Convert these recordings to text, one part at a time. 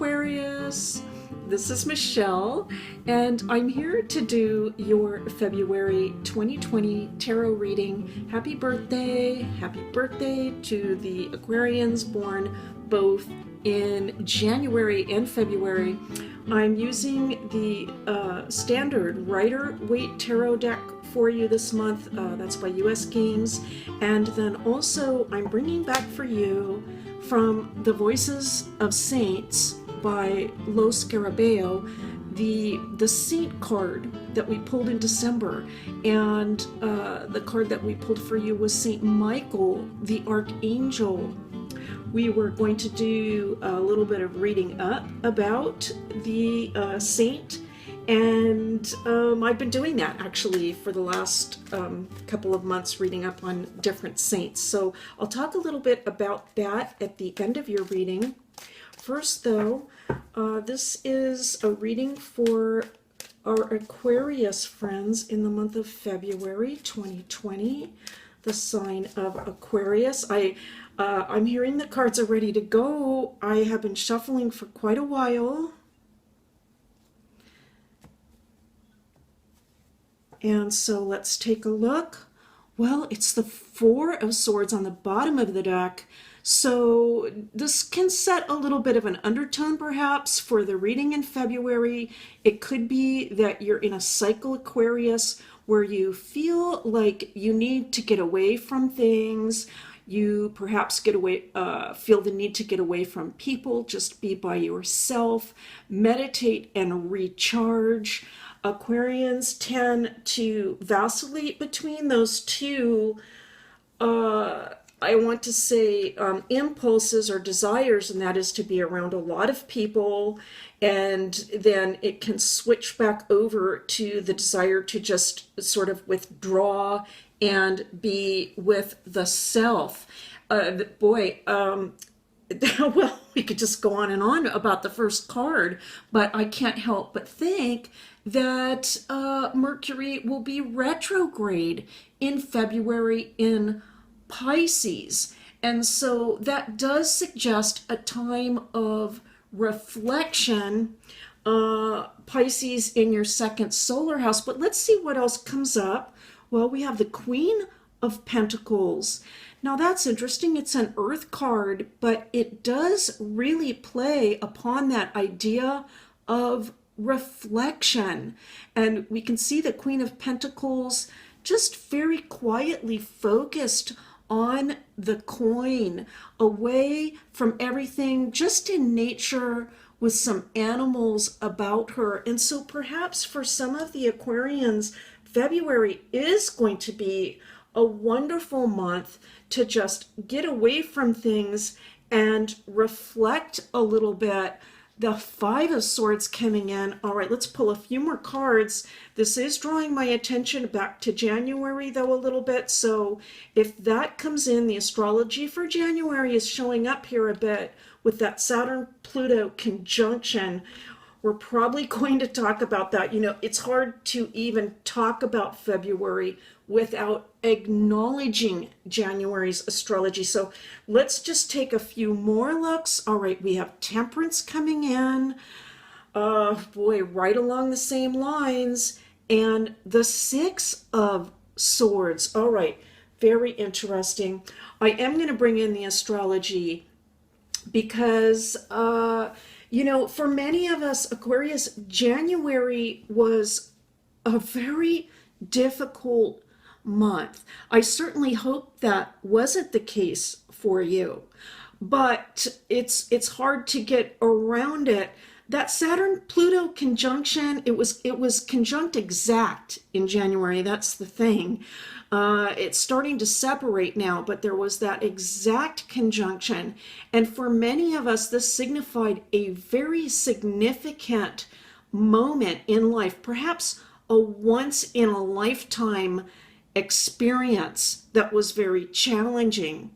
Aquarius. This is Michelle, and I'm here to do your February 2020 tarot reading. Happy birthday to the Aquarians born both in January and February. I'm using the standard Rider-Waite tarot deck for you this month. That's by US Games. And then also I'm bringing back for you from The Voices of Saints by Lo Scarabeo, the Saint card that we pulled in December. And the card that we pulled for you was Saint Michael, the Archangel. We were going to do a little bit of reading up about the saint, and I've been doing that actually for the last couple of months, reading up on different saints. So I'll talk a little bit about that at the end of your reading. First though, this is a reading for our Aquarius friends in the month of February 2020, the sign of Aquarius. I'm hearing the cards are ready to go. I have been shuffling for quite a while. And so let's take a look. Well, it's the Four of Swords on the bottom of the deck. So this can set a little bit of an undertone perhaps for the reading in February. It could be that you're in a cycle, Aquarius, where you feel like you need to get away from things. You perhaps feel the need to get away from people, just be by yourself, meditate and recharge. Aquarians tend to vacillate between those two, I want to say, impulses or desires, and that is to be around a lot of people, and then it can switch back over to the desire to just sort of withdraw and be with the self. Well, we could just go on and on about the first card, but I can't help but think that Mercury will be retrograde in February in Pisces. And so that does suggest a time of reflection, Pisces in your second solar house. But let's see what else comes up. Well, we have the Queen of Pentacles. Now that's interesting. It's an Earth card, but it does really play upon that idea of reflection. And we can see the Queen of Pentacles just very quietly focused on the coin, away from everything, just in nature with some animals about her. And so perhaps for some of the Aquarians, February is going to be a wonderful month to just get away from things and reflect a little bit. The Five of Swords coming in. All right, let's pull a few more cards. This is drawing my attention back to January, though, a little bit. So if that comes in, the astrology for January is showing up here a bit with that Saturn-Pluto conjunction. We're probably going to talk about that. You know, it's hard to even talk about February without acknowledging January's astrology. So let's just take a few more looks. All right, we have Temperance coming in. Right along the same lines. And the Six of Swords. All right, very interesting. I am going to bring in the astrology because you know, for many of us, Aquarius, January was a very difficult month. I certainly hope that wasn't the case for you, but it's hard to get around it. That Saturn-Pluto conjunction, it was conjunct exact in January. That's the thing. It's starting to separate now, but there was that exact conjunction. And for many of us, this signified a very significant moment in life, perhaps a once-in-a-lifetime experience that was very challenging.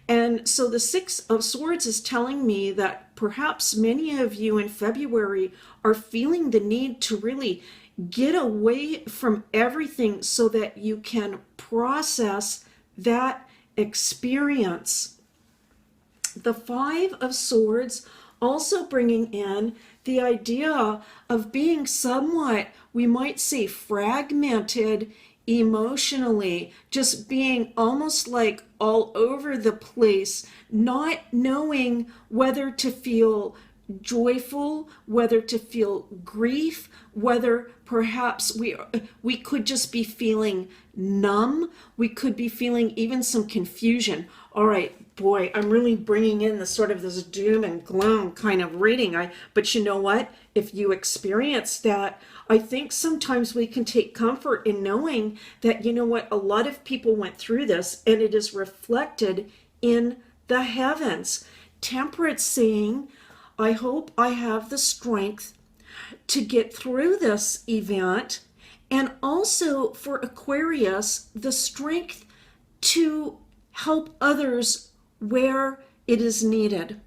And so the Six of Swords is telling me that perhaps many of you in February are feeling the need to really get away from everything so that you can process that experience. The Five of Swords also bringing in the idea of being somewhat, we might say, fragmented emotionally, just being almost like all over the place, not knowing whether to feel joyful, whether to feel grief, whether perhaps we could just be feeling numb, we could be feeling even some confusion. All right, boy, I'm really bringing in the sort of this doom and gloom kind of reading. But you know what? If you experience that, I think sometimes we can take comfort in knowing that, you know what, a lot of people went through this and it is reflected in the heavens. Temperance saying, I hope I have the strength to get through this event, and also for Aquarius, the strength to help others where it is needed.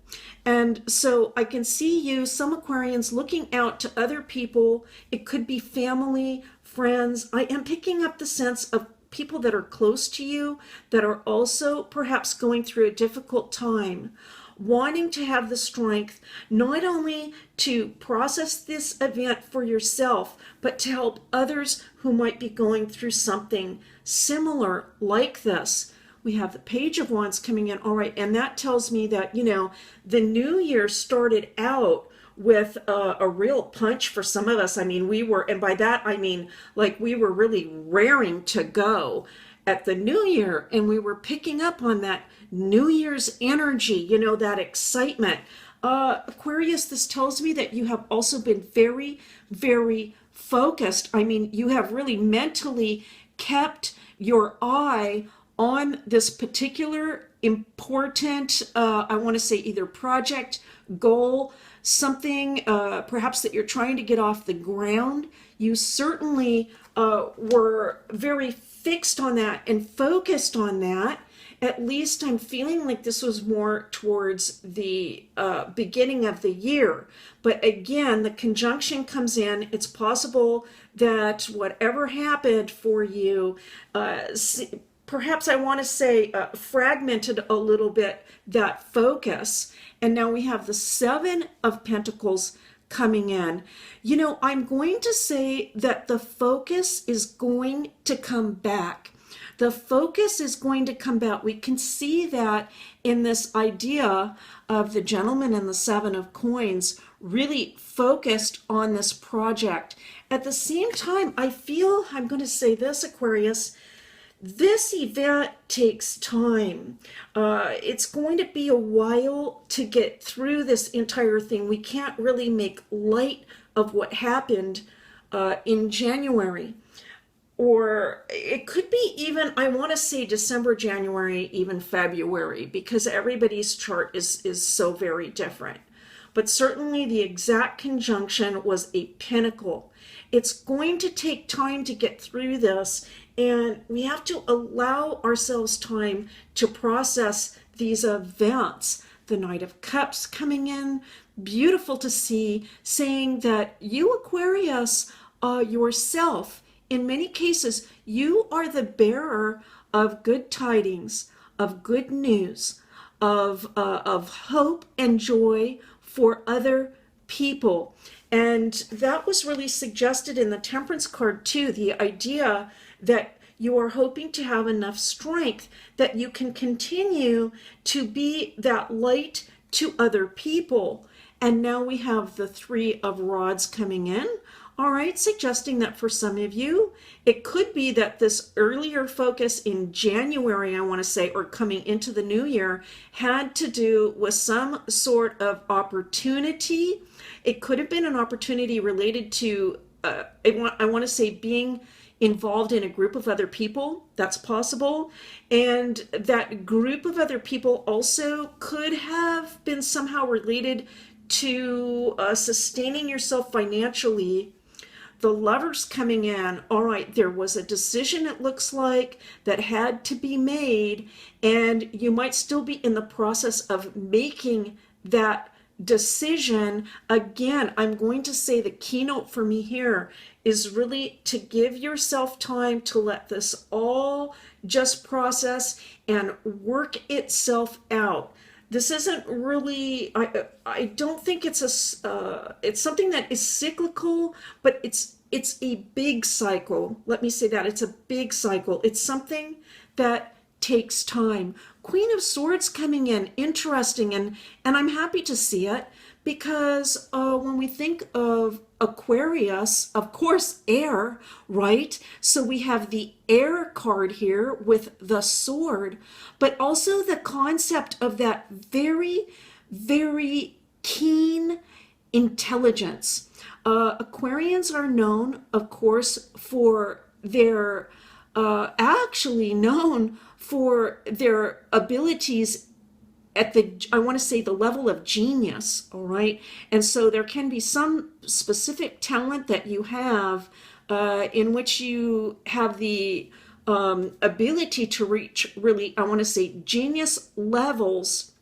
And so I can see you, some Aquarians, looking out to other people. It could be family, friends. I am picking up the sense of people that are close to you that are also perhaps going through a difficult time, wanting to have the strength not only to process this event for yourself, but to help others who might be going through something similar like this. We have the Page of Wands coming in. All right, and that tells me that, you know, the new year started out with a real punch for some of us. I mean, we were, and by that I mean, like, we were really raring to go at the new year, and we were picking up on that New Year's energy, you know, that excitement. Aquarius, this tells me that you have also been very, very focused. I mean, you have really mentally kept your eye on this particular important, I want to say either project, goal, something perhaps that you're trying to get off the ground. You certainly were very fixed on that and focused on that. At least I'm feeling like this was more towards the beginning of the year. But again, the conjunction comes in. It's possible that whatever happened for you, perhaps I want to say fragmented a little bit that focus. And now we have the Seven of Pentacles coming in. You know, I'm going to say that the focus is going to come back. The focus is going to come back. We can see that in this idea of the gentleman and the Seven of Coins really focused on this project. At the same time, I feel, I'm going to say this, Aquarius, this event takes time. It's going to be a while to get through this entire thing. We can't really make light of what happened in January. Or it could be even, I want to say December, January, even February, because everybody's chart is so very different. But certainly the exact conjunction was a pinnacle. It's going to take time to get through this, and we have to allow ourselves time to process these events. The Knight of Cups coming in, beautiful to see, saying that you, Aquarius, yourself, in many cases, you are the bearer of good tidings, of good news, of hope and joy for other people. And that was really suggested in the Temperance card too, the idea that you are hoping to have enough strength that you can continue to be that light to other people. And now we have the Three of Rods coming in. All right, suggesting that for some of you, it could be that this earlier focus in January, I want to say, or coming into the new year, had to do with some sort of opportunity. It could have been an opportunity related to, I want to say, being involved in a group of other people. That's possible. And that group of other people also could have been somehow related to sustaining yourself financially. The Lovers coming in. All right, there was a decision, it looks like, that had to be made, and you might still be in the process of making that decision. Again, I'm going to say the keynote for me here is really to give yourself time to let this all just process and work itself out. This isn't really, I don't think it's something that is cyclical, but it's a big cycle. Let me say that. It's a big cycle. It's something that takes time. Queen of Swords coming in, interesting, and I'm happy to see it because when we think of Aquarius, of course, air, right? So we have the air card here with the sword, but also the concept of that very, very keen intelligence. Aquarians are known, of course, for their actually known for their abilities at the, I want to say, the level of genius, all right? And so there can be some specific talent that you have in which you have the ability to reach really, I want to say, genius levels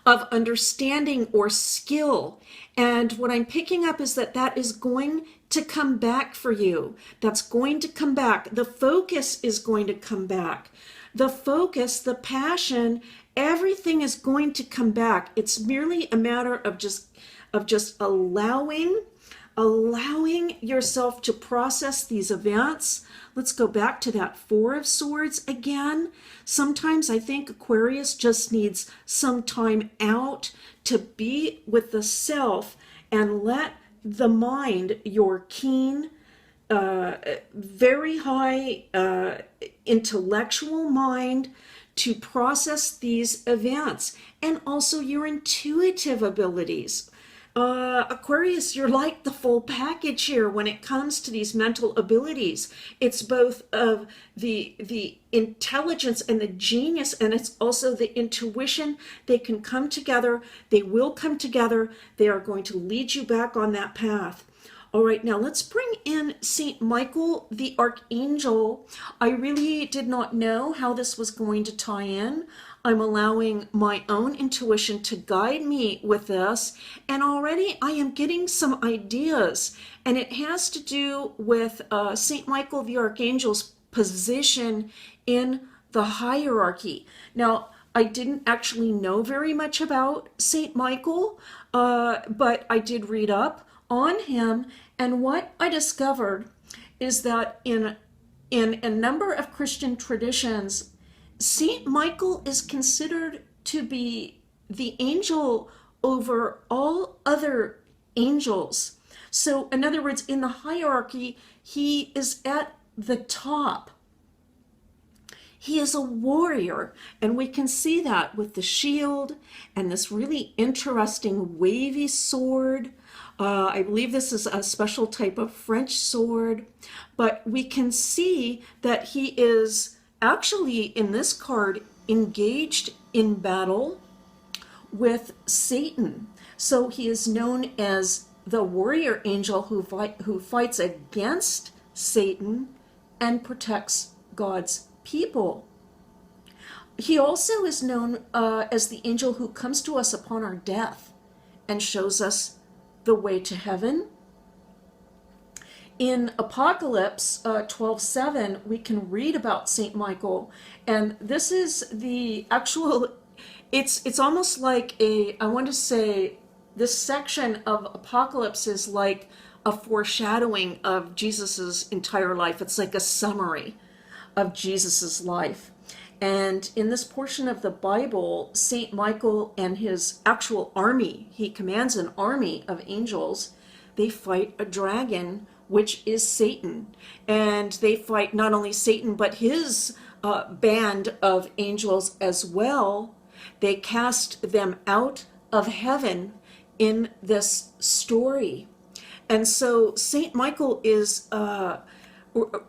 of understanding or skill. And what I'm picking up is that that is going to come back for you. That's going to come back. The focus is going to come back. The focus, the passion, everything is going to come back. It's merely a matter of just allowing yourself to process these events. Let's go back to that Four of Swords again. Sometimes I think Aquarius just needs some time out to be with the self and let the mind, your keen, very high intellectual mind, to process these events, and also your intuitive abilities. Aquarius, you're like the full package here when it comes to these mental abilities. It's both of the intelligence and the genius, and it's also the intuition. They can come together. They will come together. They are going to lead you back on that path. All right, now let's bring in Saint Michael, the Archangel. I really did not know how this was going to tie in. I'm allowing my own intuition to guide me with this, and already I am getting some ideas, and it has to do with Saint Michael the Archangel's position in the hierarchy. Now, I didn't actually know very much about Saint Michael, but I did read up on him, and what I discovered is that in a number of Christian traditions, Saint Michael is considered to be the angel over all other angels. So, in other words, in the hierarchy, he is at the top. He is a warrior, and we can see that with the shield and this really interesting wavy sword. I believe this is a special type of French sword, but we can see that he is actually, in this card, engaged in battle with Satan. So he is known as the warrior angel who fights against Satan and protects God's people. He also is known as the angel who comes to us upon our death and shows us the way to heaven. In Apocalypse 12:7, we can read about Saint Michael, and this is the actual, it's almost like I want to say, this section of Apocalypse is like a foreshadowing of Jesus's entire life. It's like a summary of Jesus's life. And in this portion of the Bible, Saint Michael and his actual army, he commands an army of angels, they fight a dragon, which is Satan. And they fight not only Satan, but his band of angels as well. They cast them out of heaven in this story. And so Saint Michael is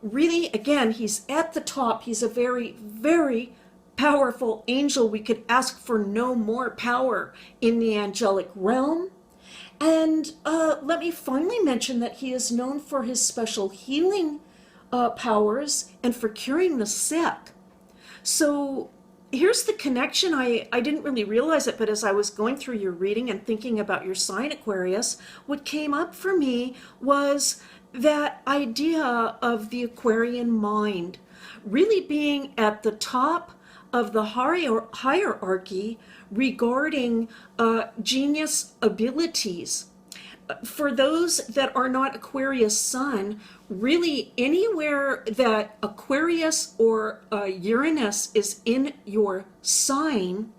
really, again, he's at the top. He's a very, very powerful angel. We could ask for no more power in the angelic realm. And let me finally mention that he is known for his special healing powers and for curing the sick. So here's the connection. I didn't really realize it, but as I was going through your reading and thinking about your sign, Aquarius, what came up for me was that idea of the Aquarian mind really being at the top of the hierarchy, regarding genius abilities. For those that are not Aquarius sun, really anywhere that Aquarius or Uranus is in your sign,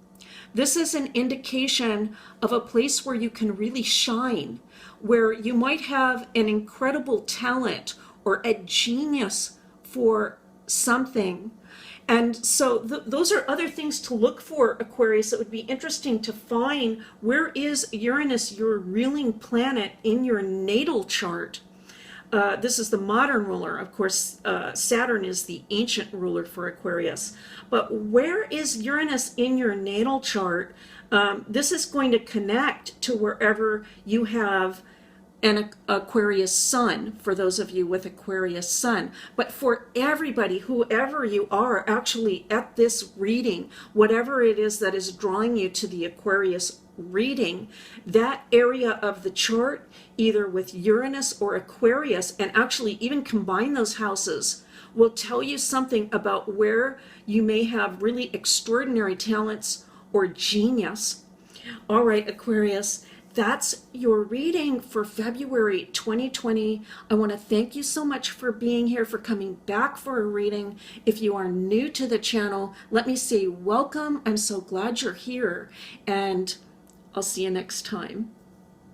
this is an indication of a place where you can really shine, where you might have an incredible talent or a genius for something. And so those are other things to look for, Aquarius. It would be interesting to find where is Uranus, your ruling planet, in your natal chart. This is the modern ruler. Of course, Saturn is the ancient ruler for Aquarius. But where is Uranus in your natal chart? This is going to connect to wherever you have an Aquarius sun, for those of you with Aquarius sun. But for everybody, whoever you are actually at this reading, whatever it is that is drawing you to the Aquarius reading, that area of the chart, either with Uranus or Aquarius, and actually even combine those houses, will tell you something about where you may have really extraordinary talents or genius. All right, Aquarius, that's your reading for February 2020. I want to thank you so much for being here, for coming back for a reading. If you are new to the channel, let me say welcome. I'm so glad you're here, and I'll see you next time.